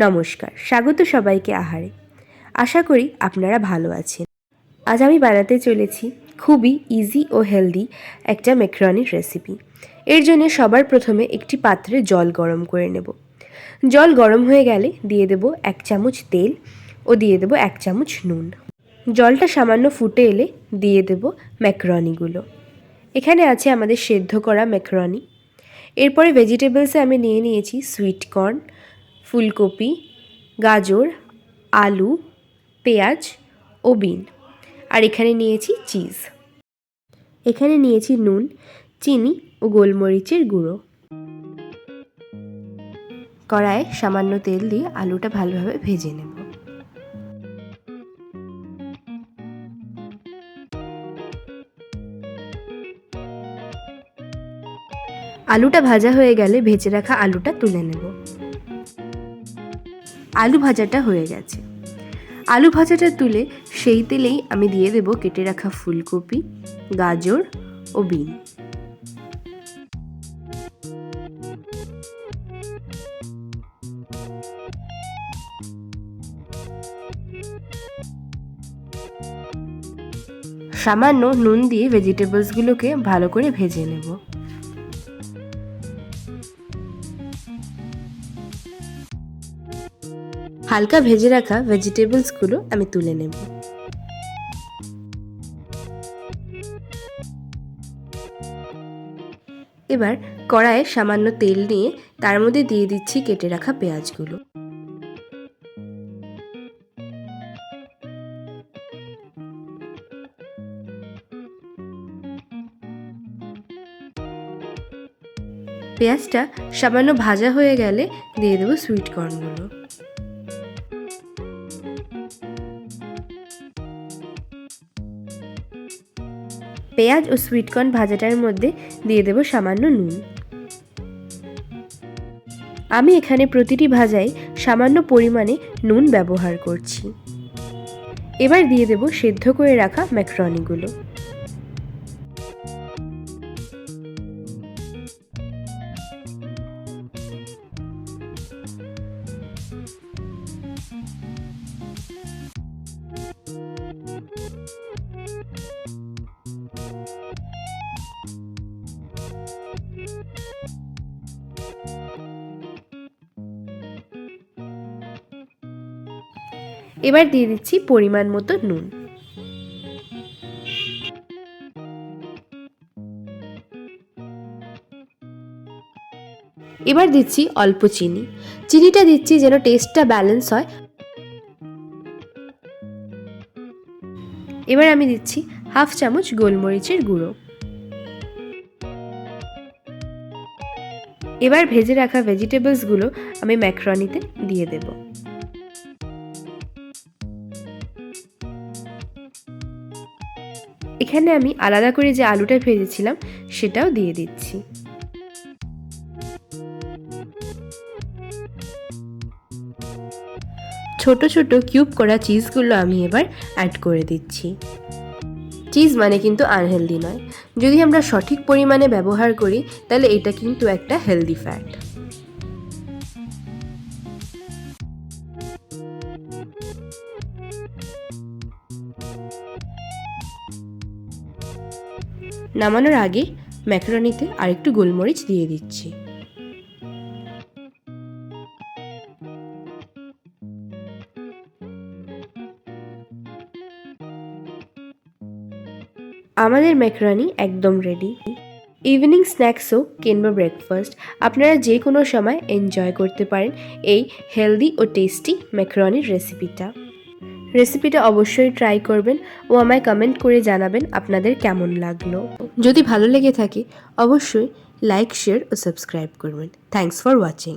নমস্কার, স্বাগত সবাইকে আহারে। আশা করি আপনারা ভালো আছেন। আজ আমি বানাতে চলেছি খুবই ইজি ও হেলদি একটা ম্যাকারনির রেসিপি। এর জন্য সবার প্রথমে একটি পাত্রে জল গরম করে নেব। জল গরম হয়ে গেলে দিয়ে দেব 1 চামচ তেল ও দিয়ে দেব 1 চামচ নুন। জলটা সামান্য ফুটে এলে দিয়ে দেব ম্যাকারনিগুলো। এখানে আছে আমাদের সেদ্ধ করা ম্যাকারনি। এরপরে ভেজিটেবলসে আমি নিয়েছি সুইট কর্ন, ফুলকপি, গাজর, আলু, পেঁয়াজ ও বিন। আর এখানে নিয়েছি চিজ। এখানে নিয়েছি নুন, চিনি ও গোলমরিচের গুঁড়ো। কড়াইয়ে সামান্য তেল দিয়ে আলুটা ভালোভাবে ভেজে নেব। আলুটা ভাজা হয়ে গেলে ভেজে রাখা আলুটা তুলে নেব। আলু ভাজাটা হয়ে গেছে। আলু ভাজাটা তুলে সেই তেলেই আমি দিয়ে দেব কেটে রাখা ফুলকপি, গাজর ও বিন। সামান্য নুন দিয়ে ভেজিটেবলসগুলোকে ভালো করে ভেজে নেব। হালকা ভেজে রাখা ভেজিটেবলসগুলো আমি তুলে নেব। এবার কড়াইয়ে সামান্য তেল নিয়ে তার মধ্যে দিয়ে দিচ্ছি কেটে রাখা পেঁয়াজগুলো। পেঁয়াজটা সামান্য ভাজা হয়ে গেলে দিয়ে দেবো সুইট কর্নগুলো। পেঁয়াজ ও সুইট কর্ন ভাজাটার মধ্যে দিয়ে দেব সামান্য নুন। আমি এখানে প্রতিটি ভাজায় সামান্য পরিমাণে নুন ব্যবহার করছি। এবার দিয়ে দেব সেদ্ধ করে রাখা ম্যাকারনিগুলো। এবার দিয়ে দিচ্ছি পরিমাণ মতো নুন। এবার দিচ্ছি অল্প চিনি। চিনিটা দিচ্ছি যেন টেস্টটা ব্যালেন্স হয়। এবার আমি দিচ্ছি 1/2 চামচ গোলমরিচের গুঁড়ো। এবার ভেজে রাখা ভেজিটেবলসগুলো আমি ম্যাকারনিতে দিয়ে দেব। এখানে আমি আলাদা করে যে আলুটা ভেজেছিলাম সেটাও দিয়ে দিচ্ছি। ছোট ছোট কিউব করা চিজগুলো আমি এবার অ্যাড করে দিচ্ছি। চিজ মানে কিন্তু আনহেলদি নয়। যদি আমরা সঠিক পরিমাণে ব্যবহার করি তাহলে এটা কিন্তু একটা হেলদি ফ্যাট। নামানোর আগে ম্যাকারনিতে আরেকটু গোলমরিচ দিয়ে দিচ্ছি। আমাদের ম্যাকারনি একদম রেডি। ইভিনিং স্ন্যাক্স হোক কিংবা ব্রেকফাস্ট, আপনারা যে কোনো সময় এনজয় করতে পারেন এই হেলদি ও টেস্টি ম্যাকারনির রেসিপিটা অবশ্যই ট্রাই করবেন ও আমায় কমেন্ট করে জানাবেন আপনাদের কেমন লাগলো। যদি ভালো লেগে থাকে অবশ্যই লাইক, শেয়ার ও সাবস্ক্রাইব করবেন। Thanks for watching.